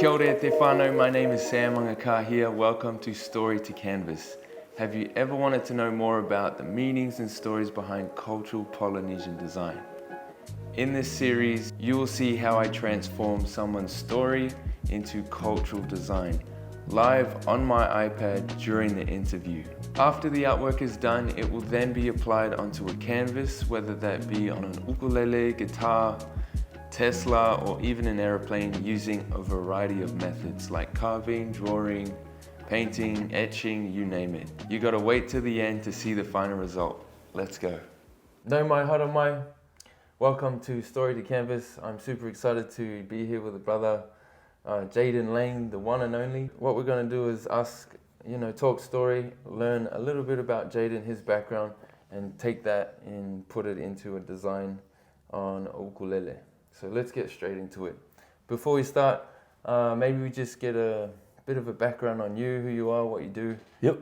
Kia ora te whānau, my name is Sam Mangakahia. Welcome to Story to Canvas. Have you ever wanted to know more about the meanings and stories behind cultural Polynesian design? In this series, you will see how I transform someone's story into cultural design, live on my iPad during the interview. After the artwork is done, it will then be applied onto a canvas, whether that be on an ukulele, guitar, Tesla, or even an airplane, using a variety of methods like carving, drawing, painting, etching, you name it. You gotta wait till the end to see the final result. Let's go. No mai, hara mai. Welcome to Story to Canvas. I'm super excited to be here with a brother, Jaden Laing, the one and only. What we're gonna do is talk story, learn a little bit about Jaden, his background, and take that and put it into a design on a ukulele. So let's get straight into it. Before we start, maybe we just get a bit of a background on you, who you are, what you do,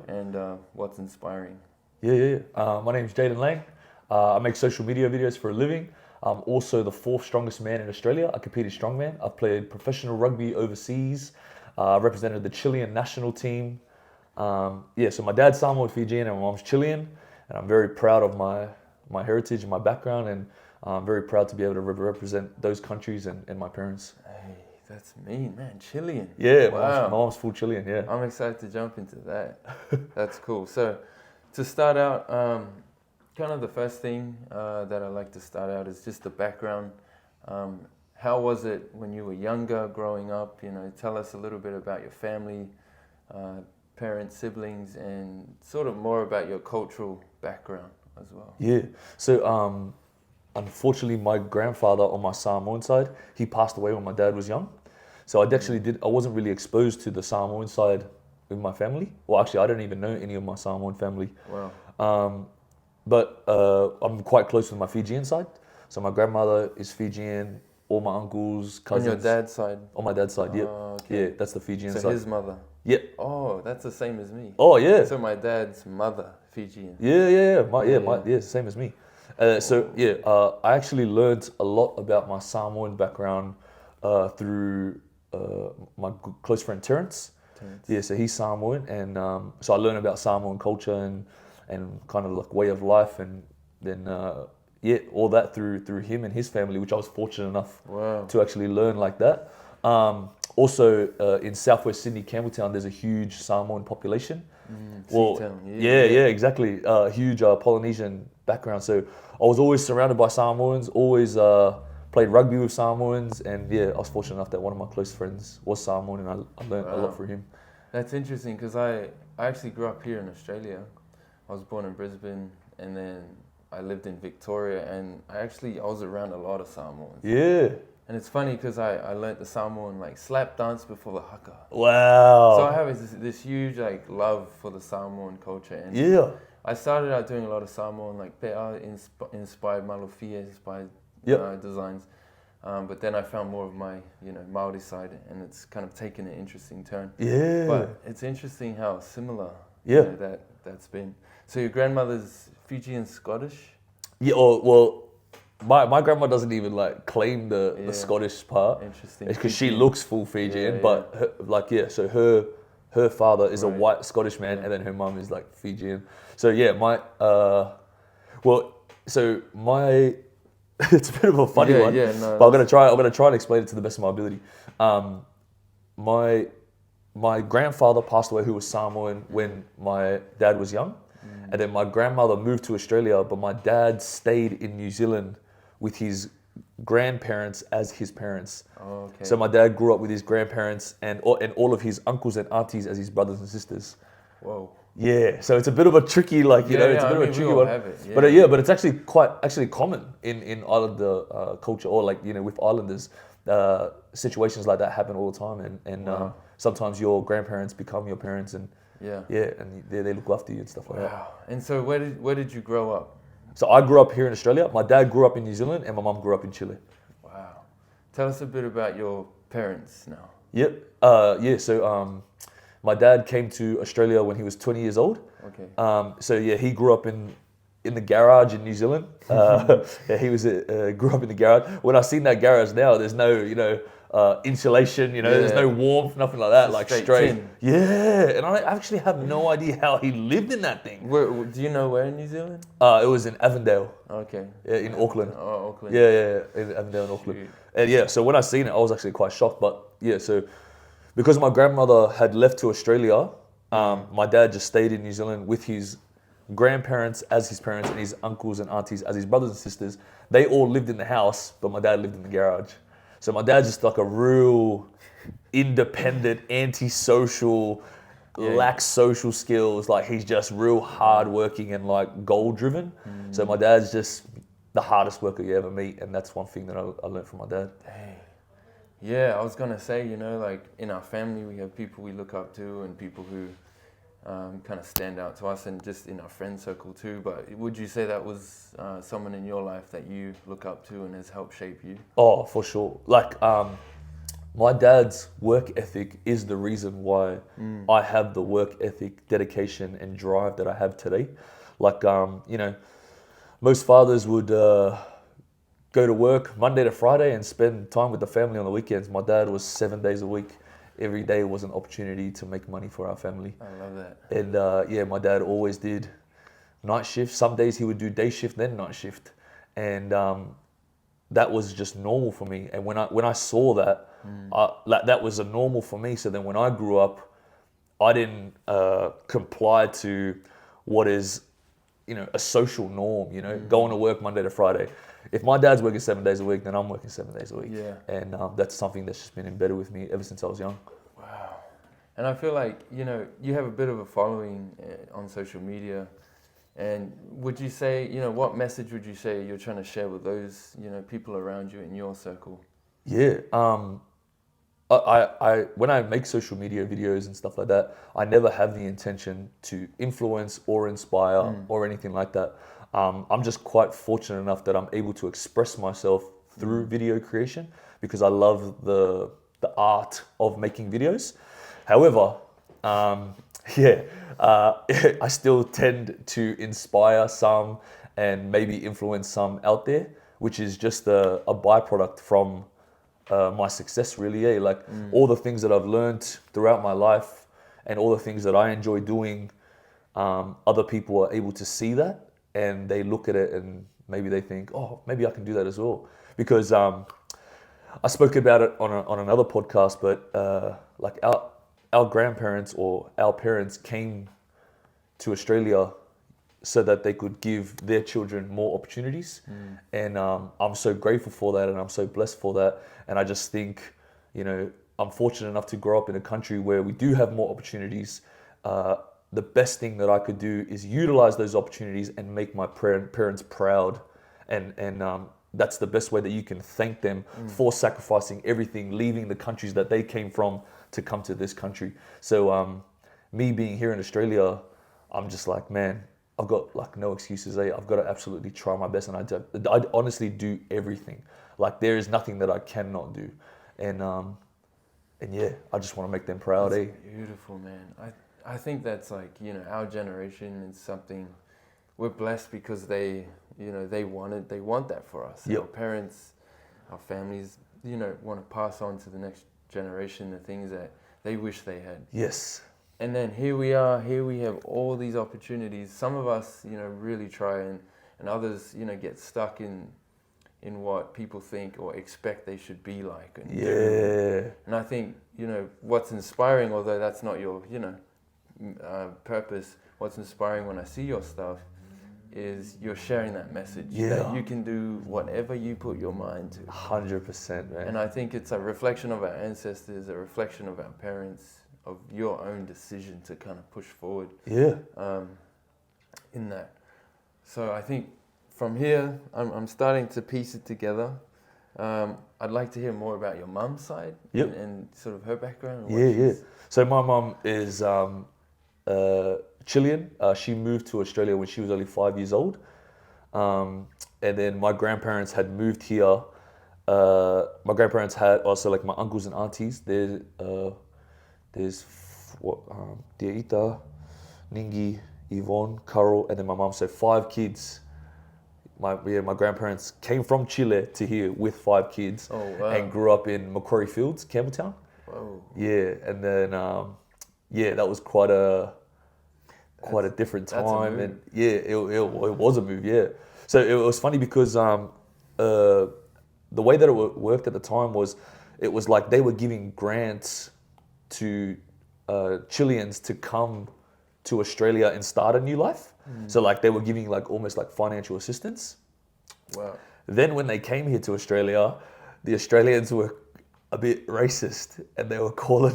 and what's inspiring. My name's Jaden Laing. I make social media videos for a living. I'm also the 4th strongest man in Australia. I competed strongman. I've played professional rugby overseas. Represented the Chilean national team. So my dad's Samoan, Fijian, and my mom's Chilean. And I'm very proud of my heritage and my background, and I'm very proud to be able to represent those countries and my parents. Hey, that's mean, man. Chilean. Yeah, wow. My mom's full Chilean, yeah. I'm excited to jump into that. That's cool. So to start out, kind of the first thing that I like to start out is just the background. How was it when you were younger, growing up? Tell us a little bit about your family, parents, siblings, and sort of more about your cultural background as well. Yeah, so unfortunately my grandfather on my Samoan side, he passed away when my dad was young. So I wasn't really exposed to the Samoan side in my family. Well, actually, I don't even know any of my Samoan family. Wow. But I'm quite close with my Fijian side. So my grandmother is Fijian, all my uncles, cousins. On your dad's side? On my dad's side, yeah. Okay. Yeah, that's the Fijian side. So his mother? Yeah. Oh, that's the same as me. Oh, yeah. So my dad's mother, Fijian. Yeah, same as me. I actually learned a lot about my Samoan background through my close friend Terence. Yeah, so he's Samoan, and so I learned about Samoan culture and kind of like way of life, and then all that through him and his family, which I was fortunate enough to actually learn like that. Also, in southwest Sydney, Campbelltown, there's a huge Samoan population. Exactly. Huge Polynesian background. So I was always surrounded by Samoans, always played rugby with Samoans, and I was fortunate enough that one of my close friends was Samoan, and I learned a lot from him. That's interesting, because I actually grew up here in Australia. I was born in Brisbane, and then I lived in Victoria, and I was around a lot of Samoans. Yeah. And it's funny because I learnt the Samoan slap dance before the haka. Wow. So I have this huge love for the Samoan culture. And I started out doing a lot of Samoan pe'a inspired malofia inspired designs. But then I found more of my Maori side, and it's kind of taken an interesting turn. Yeah. But it's interesting how similar that's been. So your grandmother's Fijian Scottish? Yeah. Well. My grandma doesn't even claim the Scottish part. Interesting. It's because she looks full Fijian, but so her father is a white Scottish man, and then her mum is Fijian. So it's a bit of a funny one. No, but I'm gonna try and explain it to the best of my ability. My grandfather passed away, who was Samoan, when my dad was young. And then my grandmother moved to Australia, but my dad stayed in New Zealand with his grandparents as his parents. Oh, okay. So my dad grew up with his grandparents and all of his uncles and aunties as his brothers and sisters. Whoa. Yeah, so it's a bit of a tricky, it's a bit of a tricky one. But it's actually quite common in Islander culture, or with Islanders, situations like that happen all the time, and sometimes your grandparents become your parents, and and they look after you and stuff like that. Wow. And so where did you grow up? So I grew up here in Australia. My dad grew up in New Zealand, and my mum grew up in Chile. Wow. Tell us a bit about your parents now. So my dad came to Australia when he was 20 years old. Okay. He grew up in the garage in New Zealand. He grew up in the garage. When I seen that garage now, there's no insulation, there's no warmth, nothing like that, like straight. tin. Yeah, and I actually have no idea how he lived in that thing. Do you know where in New Zealand? It was in Avondale. Okay. Yeah, in Auckland. Oh, Auckland. Yeah, in Avondale in Auckland. Shoot. And yeah, so when I seen it, I was actually quite shocked. But yeah, so because my grandmother had left to Australia, my dad just stayed in New Zealand with his grandparents as his parents and his uncles and aunties as his brothers and sisters. They all lived in the house, but my dad lived in the garage. So my dad's just like a real independent, antisocial, lacks social skills. Like he's just real hardworking and like goal driven. So my dad's just the hardest worker you ever meet, and that's one thing that I learned from my dad. Dang. Yeah, I was gonna say, like in our family we have people we look up to and people who kind of stand out to us, and just in our friend circle too. But would you say that was someone in your life that you look up to and has helped shape you? Oh, for sure. Like my dad's work ethic is the reason why I have the work ethic, dedication, and drive that I have today. Like most fathers would go to work Monday to Friday and spend time with the family on the weekends. My dad was 7 days a week. Every day was an opportunity to make money for our family. I love that. And my dad always did night shift. Some days he would do day shift, then night shift. And that was just normal for me. And when I saw that, that was a normal for me. So then when I grew up, I didn't comply to what is, a social norm, going to work Monday to Friday. If my dad's working 7 days a week, then I'm working 7 days a week. Yeah. And that's something that's just been embedded with me ever since I was young. Wow. And I feel like, you have a bit of a following on social media. And would you say, what message would you say you're trying to share with those, people around you in your circle? Yeah. I when I make social media videos and stuff like that, I never have the intention to influence or inspire or anything like that. I'm just quite fortunate enough that I'm able to express myself through video creation because I love the art of making videos. However, I still tend to inspire some and maybe influence some out there, which is just a byproduct from my success, really. All the things that I've learned throughout my life and all the things that I enjoy doing, other people are able to see that and they look at it and maybe they think, oh, maybe I can do that as well. Because I spoke about it on another podcast, but our grandparents or our parents came to Australia so that they could give their children more opportunities. And I'm so grateful for that and I'm so blessed for that. And I just think, I'm fortunate enough to grow up in a country where we do have more opportunities. The best thing that I could do is utilize those opportunities and make my parents proud. And that's the best way that you can thank them for sacrificing everything, leaving the countries that they came from to come to this country. So me being here in Australia, I'm just like, man, I've got no excuses. I've got to absolutely try my best, and I honestly do everything. There is nothing that I cannot do, and yeah, I just want to make them proud. That's beautiful, man. I think that's our generation is something we're blessed because they want that for us. Yep. Our parents, our families, want to pass on to the next generation the things that they wish they had. Yes. And then here we are, we have all these opportunities. Some of us, really try and others, get stuck in what people think or expect they should be like. And I think, what's inspiring, although that's not your, purpose, what's inspiring when I see your stuff is you're sharing that message. That you can do whatever you put your mind to. 100%, man. And I think it's a reflection of our ancestors, a reflection of our parents, of your own decision to kind of push forward. Yeah. In that. So I think from here, I'm starting to piece it together. I'd like to hear more about your mum's side and sort of her background. And So my mum is Chilean. She moved to Australia when she was only 5 years old. And then my grandparents had moved here. My grandparents had also my uncles and aunties. There's Diaita, Ningi, Yvonne, Carol, and then my mum. So 5 kids my grandparents came from Chile to here with 5 kids, Oh, wow. and grew up in Macquarie Fields, Campbelltown. Whoa. Yeah, and then that was quite a different That's a time, move. and it was a move. Yeah, so it was funny because the way that it worked at the time was, it was like they were giving grants to Chileans to come to Australia and start a new life. So like they were giving like almost like financial assistance. Wow. Then when they came here to Australia, the Australians were a bit racist, and they were calling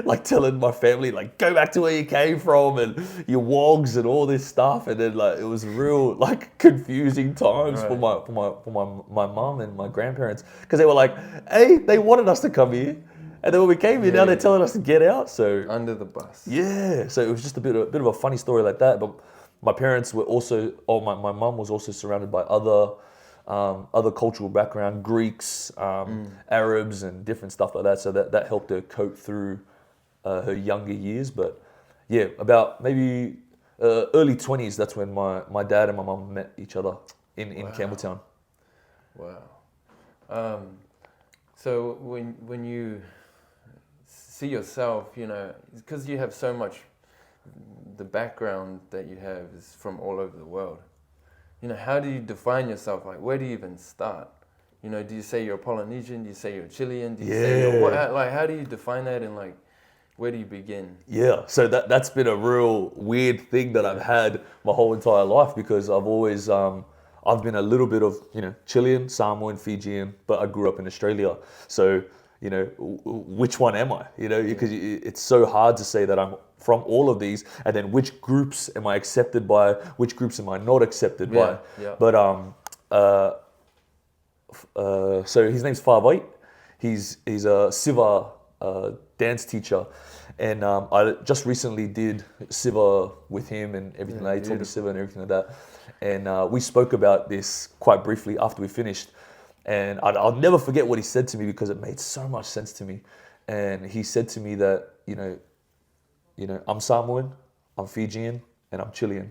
like telling my family like, go back to where you came from and your wogs and all this stuff. And then like it was real like confusing times for my mum and my grandparents, because they were like, hey, they wanted us to come here, and then when we came here, now they're telling us to get out. So Under the bus. yeah, so it was just a bit of a funny story like that. But my parents were also, my mum was also surrounded by other cultural background, Greeks, Arabs, and different stuff like that. So that helped her cope through her younger years. But yeah, about maybe early 20s, that's when my dad and my mum met each other in Campbelltown. Wow. So when you see yourself, because you have so much, the background that you have is from all over the world. How do you define yourself? Like, where do you even start? Do you say you're Polynesian? Do you say you're Chilean? Do you say you're, how do you define that, and like, where do you begin? Yeah, so that's been a real weird thing that I've had my whole entire life, because I've always I've been a little bit of Chilean, Samoan, Fijian, but I grew up in Australia. So which one am I? Because it's so hard to say that I'm from all of these, and then which groups am I accepted by, which groups am I not accepted by. Yeah. But so his name's Fawai. He's a Siva dance teacher, and I just recently did Siva with him and everything. He taught me Siva and everything like that, and we spoke about this quite briefly after we finished. And I'll never forget what he said to me, because it made so much sense to me. And he said to me that I'm Samoan, I'm Fijian, and I'm Chilean.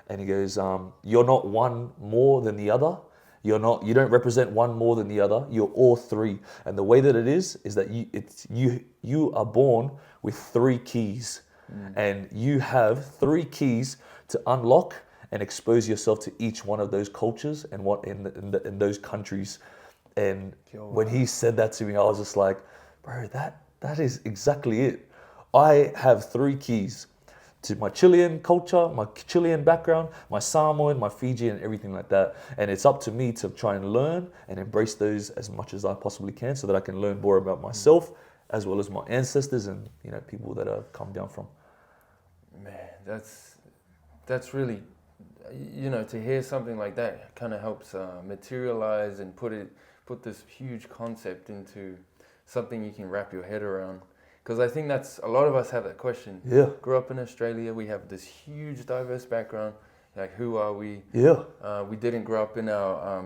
And he goes, you're not one more than the other. You don't represent one more than the other. You're all 3. And the way that it is that you are born with 3 keys, and you have 3 keys to unlock and expose yourself to each one of those cultures and what in those countries. And when he said that to me, I was just like, bro, that is exactly it. I have 3 keys to my Chilean culture, my Chilean background, my Samoan, my Fijian, and everything like that. And it's up to me to try and learn and embrace those as much as I possibly can, so that I can learn more about myself as well as my ancestors and people that I've come down from. Man, that's really, to hear something like that kind of helps materialize and put this huge concept into something you can wrap your head around. Because I think a lot of us have that question. Yeah. Grew up in Australia, we have this huge diverse background. Like, who are we? Yeah. We didn't grow up in our,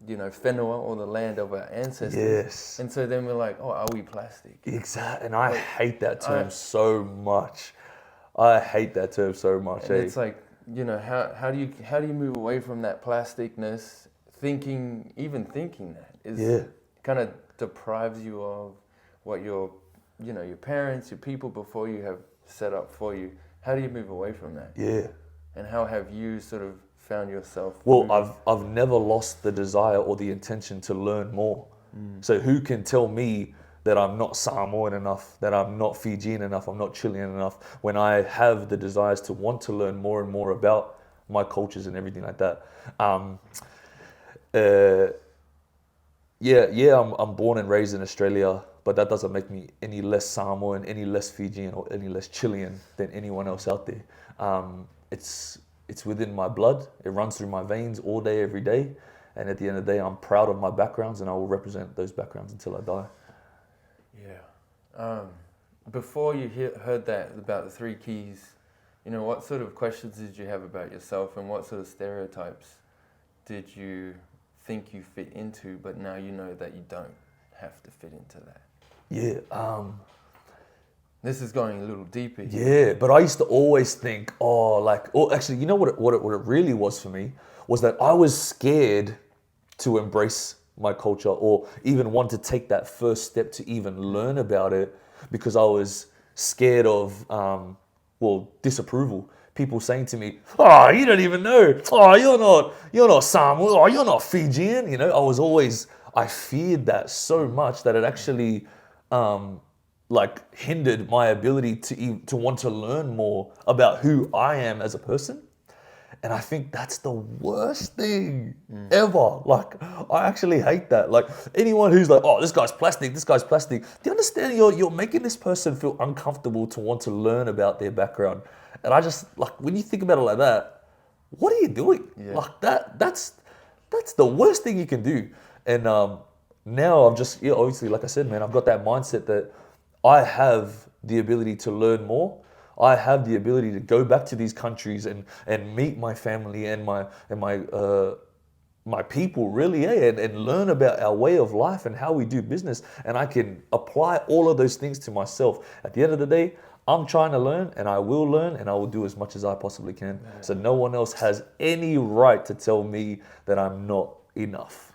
whenua, or the land of our ancestors. Yes. And so then we're like, oh, are we plastic? Exactly. And I hate that term so much. I hate that term so much. And it's like, how do you move away from that plasticness? Even thinking that is kind of deprives you of what your parents, your people before you have set up for you. How do you move away from that? Yeah. And how have you sort of found yourself? Well, I've never lost the desire or the intention to learn more. So who can tell me that I'm not Samoan enough, that I'm not Fijian enough, I'm not Chilean enough, when I have the desires to want to learn more and more about my cultures and everything like that. I'm born and raised in Australia, but that doesn't make me any less Samoan, any less Fijian, or any less Chilean than anyone else out there. It's within my blood. It runs through my veins all day, every day. And at the end of the day, I'm proud of my backgrounds, and I will represent those backgrounds until I die. Yeah. Before you heard that about the 3 keys, what sort of questions did you have about yourself, and what sort of stereotypes did you think you fit into, but now you know that you don't have to fit into that? Yeah. This is going a little deeper. Yeah, but I used to always think, actually, you know what it really was for me was that I was scared to embrace my culture or even want to take that first step to even learn about it because I was scared of, disapproval. People saying to me, "Oh, you don't even know. Oh, you're not Samoan. Oh, you're not Fijian." You know, I feared that so much that it actually, hindered my ability to want to learn more about who I am as a person. And I think that's the worst thing ever. Like, I actually hate that. Like, anyone who's like, "Oh, this guy's plastic. Do you understand you're making this person feel uncomfortable to want to learn about their background? And I just, like, when you think about it like that, what are you doing? Yeah. Like, that's the worst thing you can do. And now I'm just, obviously, like I said, man, I've got that mindset that I have the ability to learn more. I have the ability to go back to these countries and meet my family and my people, really, and learn about our way of life and how we do business. And I can apply all of those things to myself. At the end of the day, I'm trying to learn, and I will learn, and I will do as much as I possibly can. Yeah. So no one else has any right to tell me that I'm not enough.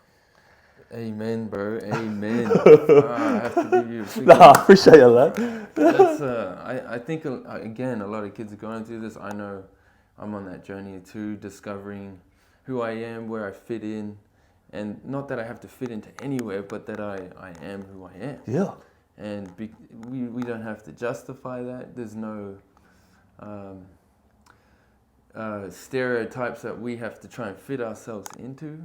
Amen, bro. Amen. I have to give you a big I appreciate that. That's, I think, again, a lot of kids are going through this. I know I'm on that journey too, discovering who I am, where I fit in. And not that I have to fit into anywhere, but that I am who I am. Yeah. And we don't have to justify that. There's no stereotypes that we have to try and fit ourselves into.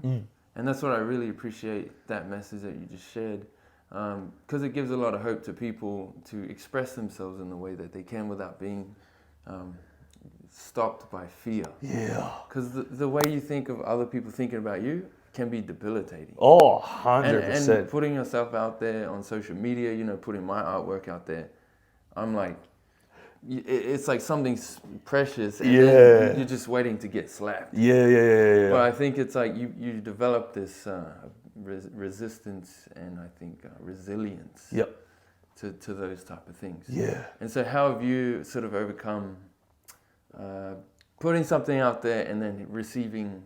And that's what I really appreciate, that message that you just shared, because it gives a lot of hope to people to express themselves in the way that they can without being stopped by fear. Yeah. Because the way you think of other people thinking about you can be debilitating. Oh, 100%. And putting yourself out there on social media, putting my artwork out there, I'm like, it's like something precious, and then you're just waiting to get slapped. Yeah. But I think it's like you develop this resistance and I think resilience. Yep. To those type of things. Yeah. And so how have you sort of overcome putting something out there and then receiving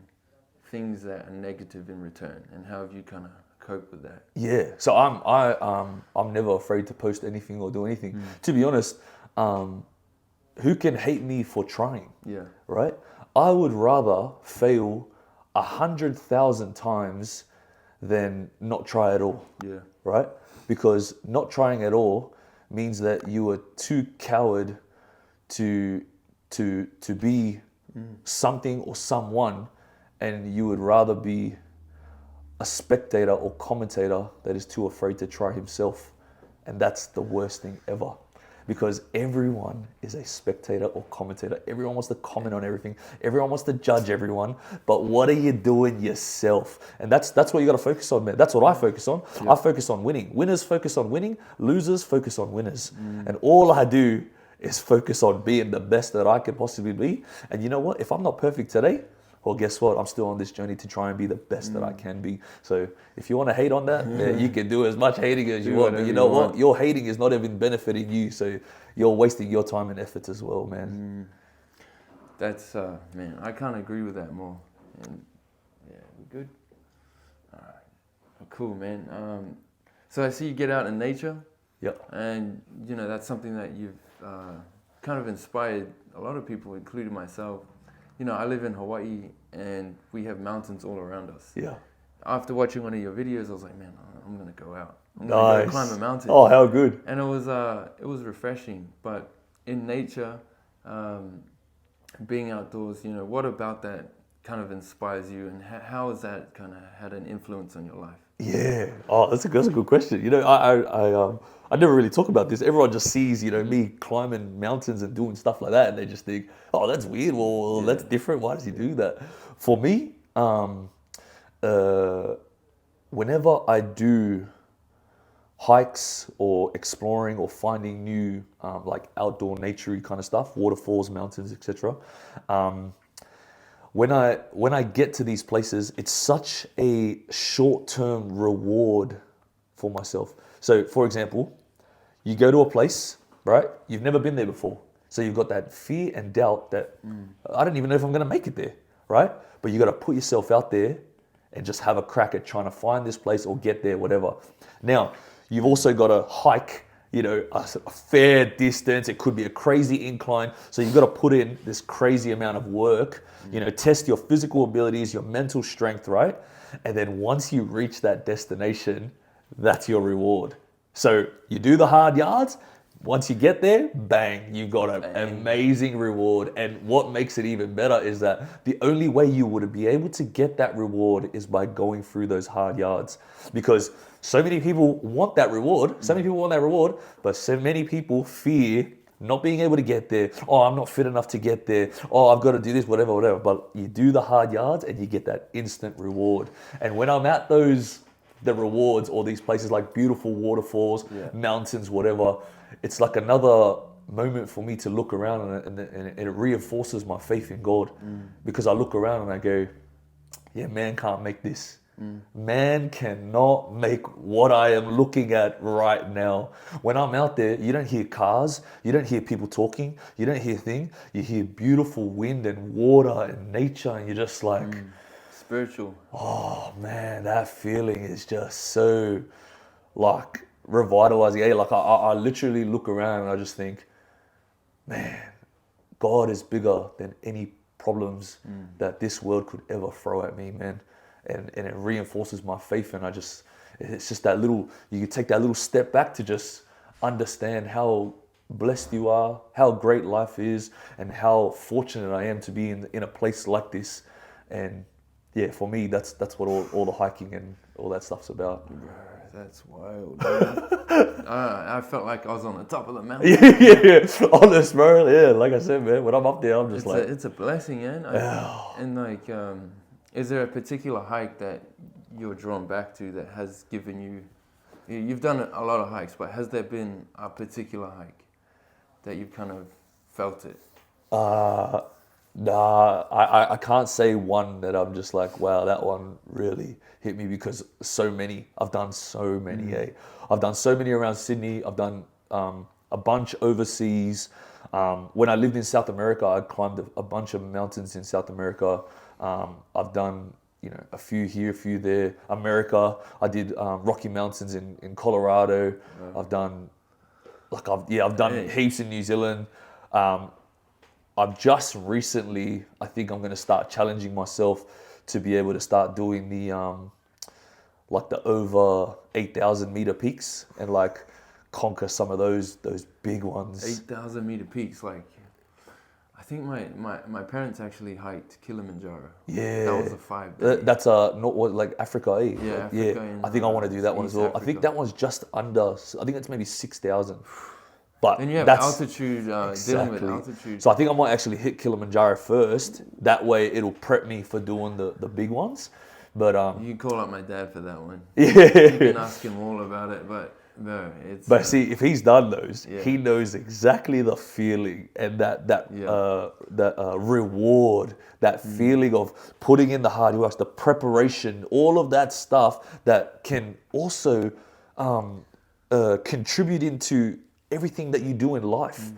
things that are negative in return, and how have you kind of cope with that? Yeah. So I'm never afraid to post anything or do anything. To be honest. Who can hate me for trying? Yeah. Right? I would rather fail 100,000 times than not try at all. Yeah. Right? Because not trying at all means that you are too coward to be something or someone, and you would rather be a spectator or commentator that is too afraid to try himself. And that's the worst thing ever. Because everyone is a spectator or commentator. Everyone wants to comment on everything. Everyone wants to judge everyone. But what are you doing yourself? And that's what you got to focus on, man. That's what I focus on. Yeah. I focus on winning. Winners focus on winning. Losers focus on winners. And all I do is focus on being the best that I can possibly be. And you know what? If I'm not perfect today, well, guess what? I'm still on this journey to try and be the best that I can be. So if you want to hate on that, you can do as much hating as you want. But you know what? Your hating is not even benefiting you. So you're wasting your time and effort as well, man. That's, man, I can't agree with that more. And yeah, we're good? All right. Cool, man. So I see you get out in nature. Yep. And, that's something that you've kind of inspired a lot of people, including myself. I live in Hawaii, and we have mountains all around us. Yeah. After watching one of your videos, I was like, man, I'm going to go out. I'm going to go climb a mountain. Oh, how good. And it was refreshing. But in nature, being outdoors, what about that kind of inspires you, and how has that kind of had an influence on your life? Yeah. Oh, that's a good question. I never really talk about this. Everyone just sees, me climbing mountains and doing stuff like that, and they just think, oh, that's weird. Well, that's different. Why does he do that? For me, whenever I do hikes or exploring or finding new, outdoor nature-y kind of stuff, waterfalls, mountains, etc. When I get to these places, it's such a short-term reward for myself. So, for example, you go to a place, right? You've never been there before. So you've got that fear and doubt that I don't even know if I'm going to make it there, right? But you got to put yourself out there and just have a crack at trying to find this place or get there, whatever. Now, you've also got to hike, a fair distance. It could be a crazy incline. So you've got to put in this crazy amount of work, test your physical abilities, your mental strength, right? And then once you reach that destination, that's your reward. So you do the hard yards. Once you get there, bang, you got an amazing reward. And what makes it even better is that the only way you would be able to get that reward is by going through those hard yards. Because so many people want that reward, but so many people fear not being able to get there. Oh, I'm not fit enough to get there. Oh, I've got to do this, whatever. But you do the hard yards and you get that instant reward. And when I'm at the rewards or these places like beautiful waterfalls, mountains, whatever, it's like another moment for me to look around and it reinforces my faith in God. Because I look around and I go, yeah, man can't make this. Man cannot make what I am looking at right now. When I'm out there, you don't hear cars, you don't hear people talking, you don't hear things. You hear beautiful wind and water and nature, and you're just like... Spiritual. Oh man, that feeling is just so like revitalizing. Like I literally look around and I just think, man, God is bigger than any problems that this world could ever throw at me, man. And it reinforces my faith, and it's just that little, you can take that little step back to just understand how blessed you are, how great life is, and how fortunate I am to be in a place like this. And yeah, for me, that's what all the hiking and all that stuff's about. Bro, that's wild, man. I felt like I was on the top of the mountain. yeah. Honest, bro. Yeah, like I said, man, when I'm up there, I'm just it's a blessing, man. Is there a particular hike that you're drawn back to that has given you... You've done a lot of hikes, but has there been a particular hike that you've kind of felt it? Nah, I can't say one that I'm just like, wow, that one really hit me, because so many. I've done so many, I've done so many around Sydney. I've done a bunch overseas. When I lived in South America, I climbed a bunch of mountains in South America. I've done, a few here, a few there. America, I did Rocky Mountains in Colorado. Right. I've done heaps in New Zealand. I've just recently, I think I'm going to start challenging myself to be able to start doing the over 8,000 meter peaks and conquer some of those big ones. 8,000 meter peaks, I think my parents actually hiked Kilimanjaro. Yeah, that was a 5 day. That's Africa, eh? Yeah, Africa. I think I want to do that one as well. Africa. I think that one's just under. I think it's maybe 6,000. But then you have altitude, dealing with altitude. So I think I might actually hit Kilimanjaro first. That way it'll prep me for doing the big ones. But you can call up my dad for that one. Yeah. You can ask him all about it, but no, it's... But see, if he's done those, he knows exactly the feeling and that reward, that feeling of putting in the hard work, the preparation, all of that stuff that can also contribute into everything that you do in life.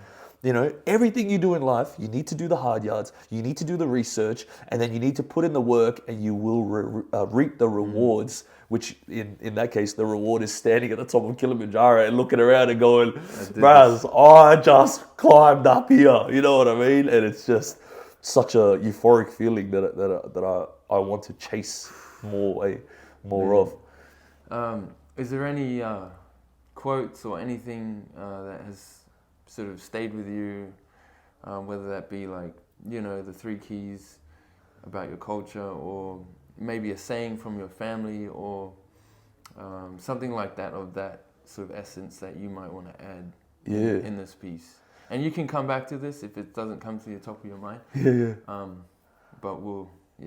Everything you do in life, you need to do the hard yards, you need to do the research, and then you need to put in the work, and you will reap the rewards, which in that case, the reward is standing at the top of Kilimanjaro and looking around and going, Braz, I just climbed up here. You know what I mean? And it's just such a euphoric feeling that I want to chase more of. Is there any quotes or anything that has sort of stayed with you, whether that be the 3 keys about your culture, or maybe a saying from your family, or something like that, of that sort of essence that you might want to add in this piece? And you can come back to this if it doesn't come to the top of your mind. But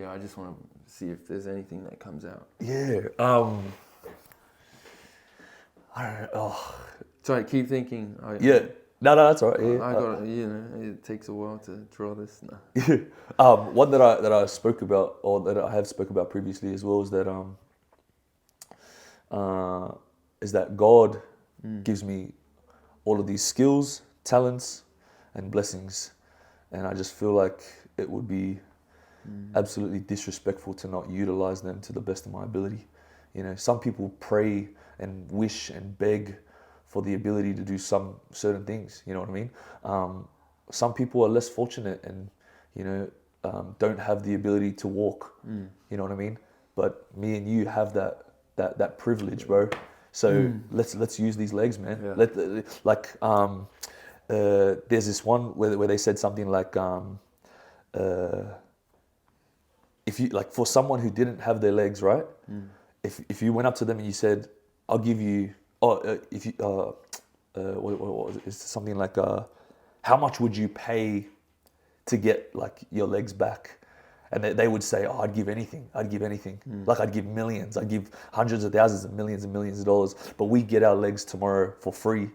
I just want to see if there's anything that comes out. I don't know. Sorry, keep thinking. No, that's all right. Yeah. I got it takes a while to draw this. No. One that I spoke about, or that I have spoke about previously as well, is that God gives me all of these skills talents and blessings, and I just feel like it would be absolutely disrespectful to not utilize them to the best of my ability. You know, some people pray and wish and beg for the ability to do some certain things. You know what I mean? Some people are less fortunate and, you know, don't have the ability to walk. You know what I mean? But me and you have that privilege, bro. So let's use these legs, man. Yeah. There's this one where they said something like, if you like, for someone who didn't have their legs, right? If you went up to them and you said, "I'll give you," if you what was it? It's something like, how much would you pay to get like your legs back? And they would say, "Oh, I'd give anything. I'd give anything. Like I'd give millions. I'd give hundreds of thousands and millions of dollars. But we get our legs tomorrow for free.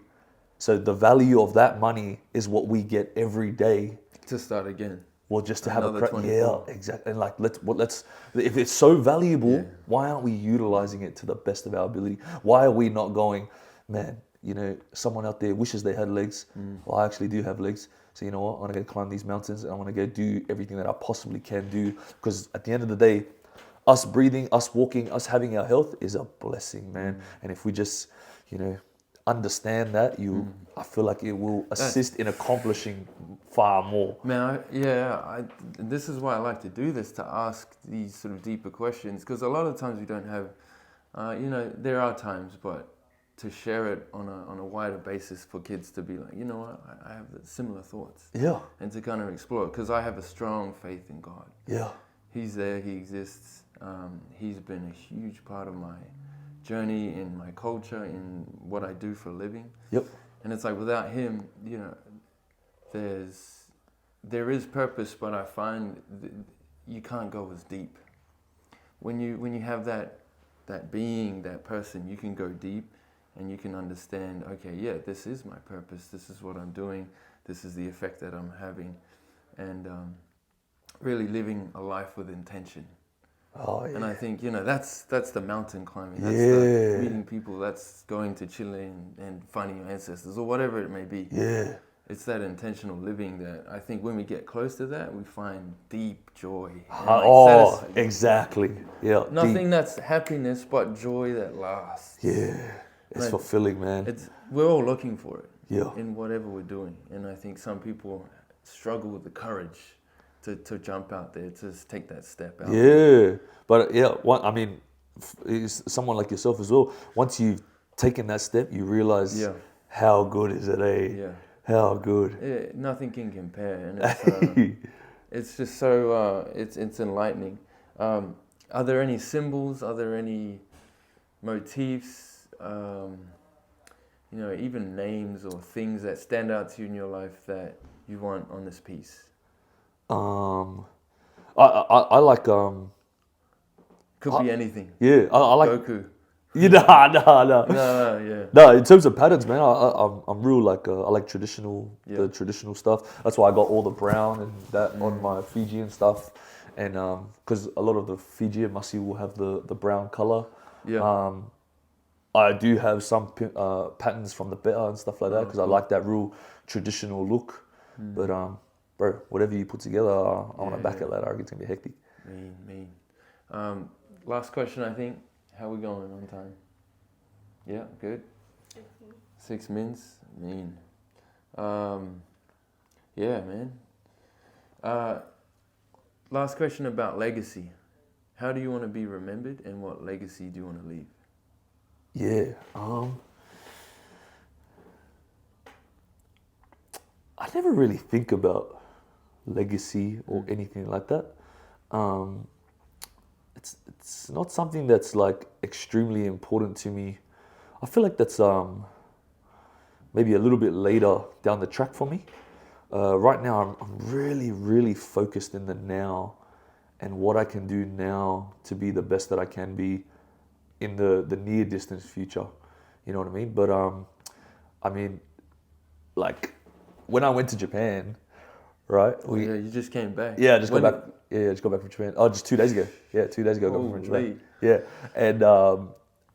So the value of that money is what we get every day To start again. Well, just to have Another a 24. yeah, exactly. And like let's if it's so valuable, why aren't we utilizing it to the best of our ability? Why are we not going, man? You know, someone out there wishes they had legs. Well, I actually do have legs. So you know what? I want to go climb these mountains. And I want to go do everything that I possibly can do. Because at the end of the day, us breathing, us walking, us having our health is a blessing, man. And if we just, you know, understand that, I feel like it will assist in accomplishing far more. Man, this is why I like to do this, to ask these sort of deeper questions, because a lot of times we don't have, you know, there are times, but to share it on a wider basis for kids to be like, you know what, I have similar thoughts. Yeah. And to kind of explore, because I have a strong faith in God. Yeah. He's there, He exists. He's been a huge part of my journey, in my culture, in what I do for a living. Yep. And it's like, without Him, you know, there is purpose, but I find you can't go as deep. When you have that being, that person, you can go deep and you can understand, okay, yeah, this is my purpose, this is what I'm doing, this is the effect that I'm having, and really living a life with intention. Oh, yeah. And I think, you know, that's the mountain climbing. That's the meeting people. That's going to Chile and finding your ancestors, or whatever it may be. Yeah. It's that intentional living that I think when we get close to that, we find deep joy. And exactly. Yeah. Nothing that's happiness, but joy that lasts. Yeah. It's fulfilling, man. We're all looking for it. Yeah. In whatever we're doing. And I think some people struggle with the courage to jump out there, to take that step out. Yeah, but yeah, I mean, someone like yourself as well, once you've taken that step, you realize how good is it, eh? Yeah. How good. Yeah, nothing can compare. And it's just so, it's enlightening. Are there any symbols? Are there any motifs? You know, even names or things that stand out to you in your life that you want on this piece? I like Could be anything. Yeah, I like Goku. Yeah, no. Yeah. No, in terms of patterns, man, I'm real like I like traditional the traditional stuff. That's why I got all the brown and that on my Fijian stuff, and because a lot of the Fijian masi will have the brown color. Yeah. I do have some patterns from the beta and stuff like that because I like that real traditional look. But bro, whatever you put together, I want to back it later. I reckon it's gonna be hectic. Mean. Last question, I think. How we going on time? Yeah, good. 6 minutes. Mean. Yeah, man. Last question about legacy. How do you want to be remembered, and what legacy do you want to leave? Yeah. I never really think about legacy or anything like that. It's not something that's like extremely important to me. I feel like that's maybe a little bit later down the track for me. Right now, I'm really focused in the now and what I can do now to be the best that I can be in the near distance future. You know what I mean? But I mean, like when I went to Japan, right? Yeah, you just came back. Yeah, I just got back. Yeah, just got back from Japan. Oh, just 2 days ago. Yeah, 2 days ago I got back from Japan. Yeah, and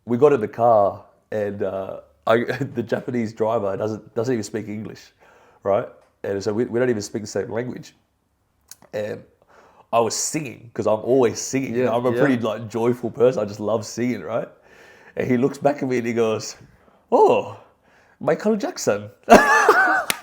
we got in the car, and the Japanese driver doesn't even speak English, right? And so we don't even speak the same language. And I was singing because I'm always singing. Yeah, I'm a pretty like joyful person. I just love singing, right? And he looks back at me and he goes, "Oh, Michael Jackson."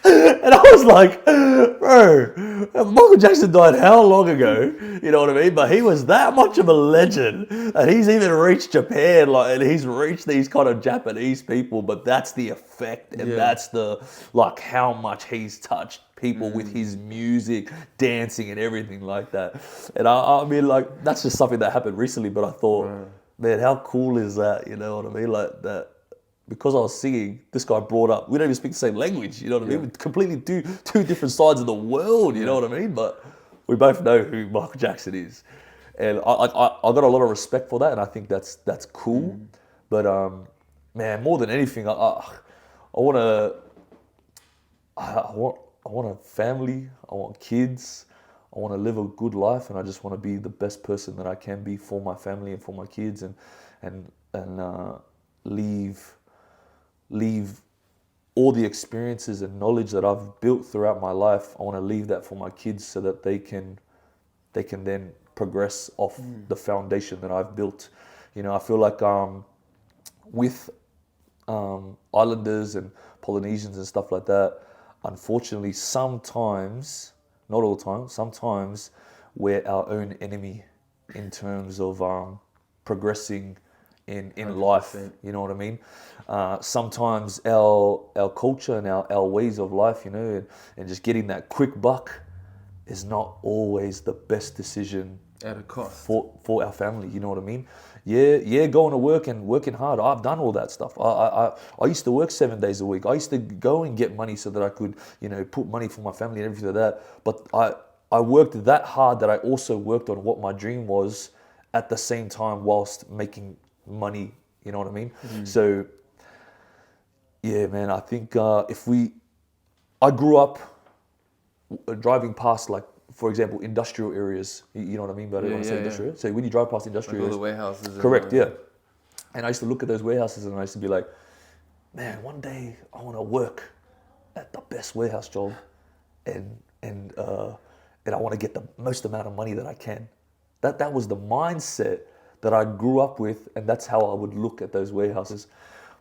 And I was like, bro, Michael Jackson died how long ago? You know what I mean? But he was that much of a legend that he's even reached Japan, like, and he's reached these kind of Japanese people. But that's the effect, and that's the like how much he's touched people with his music, dancing, and everything like that. And I mean, like that's just something that happened recently. But I thought, man, how cool is that? You know what I mean? Like that. Because I was singing, this guy brought up, we don't even speak the same language, you know what I mean? We completely two different sides of the world, you know what I mean? But we both know who Michael Jackson is. And I got a lot of respect for that, and I think that's cool. But man, more than anything, I want a family, I want kids, I want to live a good life, and I just want to be the best person that I can be for my family and for my kids, and leave all the experiences and knowledge that I've built throughout my life. I want to leave that for my kids so that they can then progress off the foundation that I've built. You know, I feel like with islanders and Polynesians and stuff like that, unfortunately, sometimes, not all the time, sometimes we're our own enemy in terms of progressing in 100%. Life, you know what I mean? Sometimes our culture and our ways of life, you know, and just getting that quick buck is not always the best decision at a cost for our family, you know what I mean? Yeah, going to work and working hard. I've done all that stuff. I used to work 7 days a week. I used to go and get money so that I could, you know, put money for my family and everything like that. But I worked that hard that I also worked on what my dream was at the same time whilst making money, you know what I mean? So yeah, man, I think I grew up driving past, like, for example, industrial areas, you know what I mean? But I want to say industrial. So when you drive past industrial like areas, all the warehouses, correct, yeah. And I used to look at those warehouses and I used to be like, man, one day I want to work at the best warehouse job, and I want to get the most amount of money that I can. That was the mindset that I grew up with, and that's how I would look at those warehouses.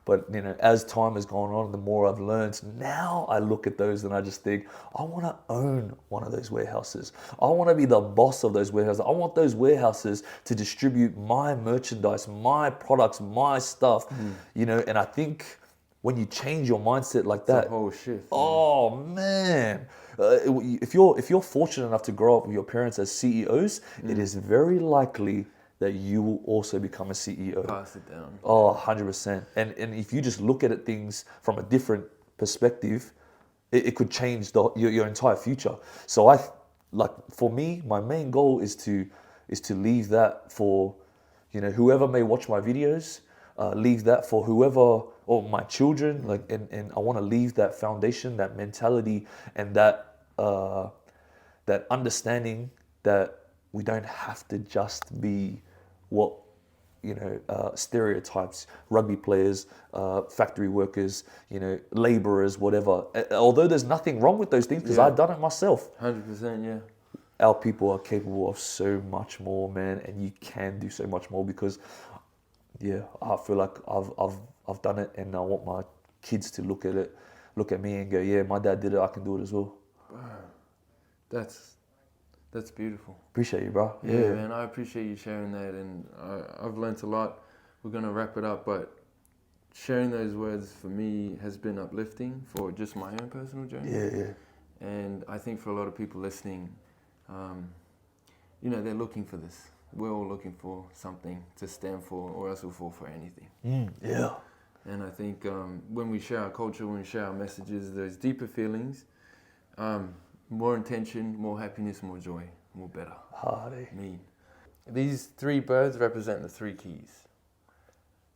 But you know, as time has gone on, the more I've learned, now I look at those and I just think, I want to own one of those warehouses. I want to be the boss of those warehouses. I want those warehouses to distribute my merchandise, my products, my stuff, you know. And I think when you change your mindset like that, it's a whole shift. Oh man. If you're fortunate enough to grow up with your parents as CEOs, it is very likely that you will also become a CEO. Pass it down. Oh, 100%. And if you just look at things from a different perspective, it could change your entire future. So for me, my main goal is to leave that for, you know, whoever may watch my videos, leave that for whoever, or my children, like, and I want to leave that foundation, that mentality, and that understanding that we don't have to just be what, you know, stereotypes, rugby players, factory workers, you know, laborers, whatever. Although there's nothing wrong with those things, because I've done it myself. 100%, yeah. Our people are capable of so much more, man, and you can do so much more, because, yeah, I feel like I've done it, and I want my kids to look at me and go, yeah, my dad did it, I can do it as well. That's beautiful. Appreciate you, bro. Yeah, man, I appreciate you sharing that, and I've learnt a lot. We're going to wrap it up, but sharing those words for me has been uplifting for just my own personal journey. Yeah. And I think for a lot of people listening, you know, they're looking for this. We're all looking for something to stand for, or else we'll fall for anything. Yeah. And I think when we share our culture, when we share our messages, those deeper feelings, more intention, more happiness, more joy, more better. Mean. These 3 birds represent the 3 keys.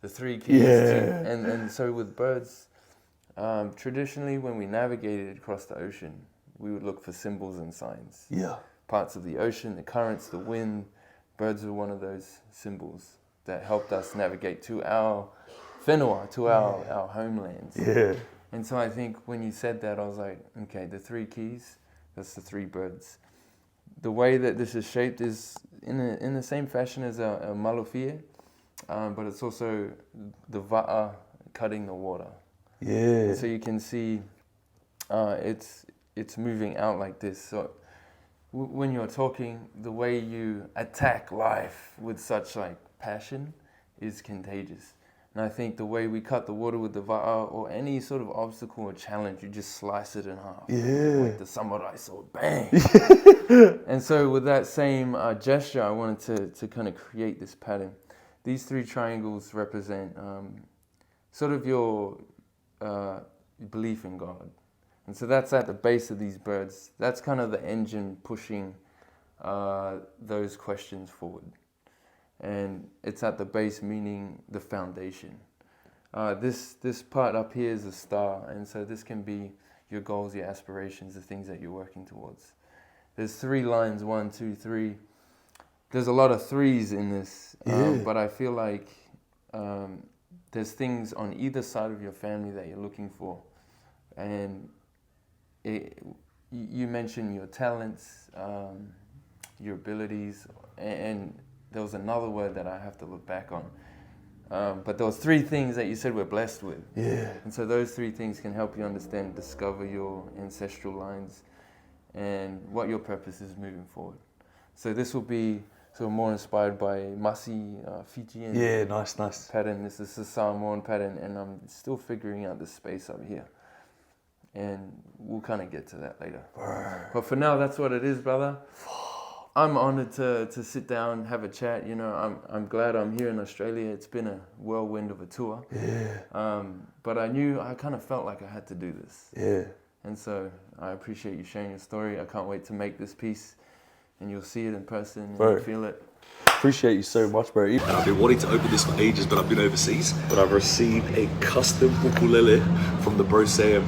The 3 keys. Yeah. And so with birds, traditionally when we navigated across the ocean, we would look for symbols and signs. Yeah. Parts of the ocean, the currents, the wind. Birds are one of those symbols that helped us navigate to our whenua, to our homelands. Yeah. And so I think when you said that, I was like, okay, the 3 keys, that's the 3 birds. The way that this is shaped is in the same fashion as a malofie, but it's also the va'a cutting the water. Yeah. And so you can see it's moving out like this. So when you're talking, the way you attack life with such like passion is contagious. And I think the way we cut the water with the va'a or any sort of obstacle or challenge, you just slice it in half. Yeah. Like the samurai sword, bang. And so with that same gesture, I wanted to kind of create this pattern. These 3 triangles represent sort of your belief in God. And so that's at the base of these birds. That's kind of the engine pushing those questions forward. And it's at the base, meaning the foundation. This part up here is a star, and so this can be your goals, your aspirations, the things that you're working towards. There's 3 lines, 1, 2, 3. There's a lot of 3s in this, but I feel like there's things on either side of your family that you're looking for. And you mentioned your talents, your abilities, and there was another word that I have to look back on. But there was 3 things that you said we're blessed with. Yeah. And so those 3 things can help you understand, discover your ancestral lines and what your purpose is moving forward. So this will be sort of more inspired by Masi Fijian nice. pattern. This is a Samoan pattern, and I'm still figuring out the space up here. And we'll kind of get to that later. But for now, that's what it is, brother. I'm honored to sit down, have a chat. You know, I'm glad I'm here in Australia. It's been a whirlwind of a tour. Yeah. But I kind of felt like I had to do this. Yeah. And so I appreciate you sharing your story. I can't wait to make this piece, and you'll see it in person and you'll feel it. Appreciate you so much, bro. And I've been wanting to open this for ages, but I've been overseas. But I've received a custom ukulele from the bro Sam.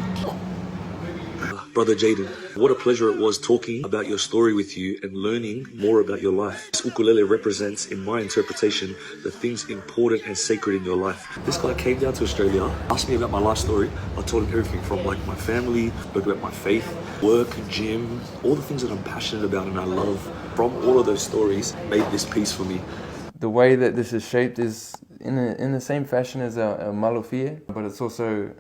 Brother Jaden, what a pleasure it was talking about your story with you and learning more about your life. This ukulele represents, in my interpretation, the things important and sacred in your life. This guy came down to Australia, asked me about my life story. I told him everything from like my family, spoke about my faith, work, gym, all the things that I'm passionate about and I love. From all of those stories, made this piece for me. The way that this is shaped is in the same fashion as a malofie, but it's also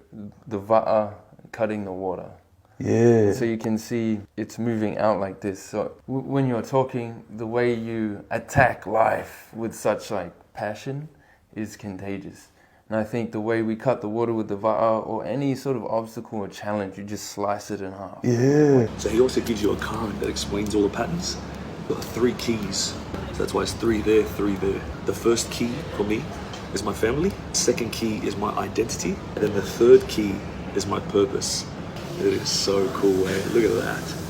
the va'a cutting the water. Yeah. So you can see it's moving out like this. So when you're talking, the way you attack life with such like passion is contagious. And I think the way we cut the water with the va'a or any sort of obstacle or challenge, you just slice it in half. Yeah. So he also gives you a card that explains all the patterns. Got 3 keys. So that's why it's 3 there, 3 there. The first key for me is my family. Second key is my identity. And then the third key is my purpose. It is so cool, man. Look at that.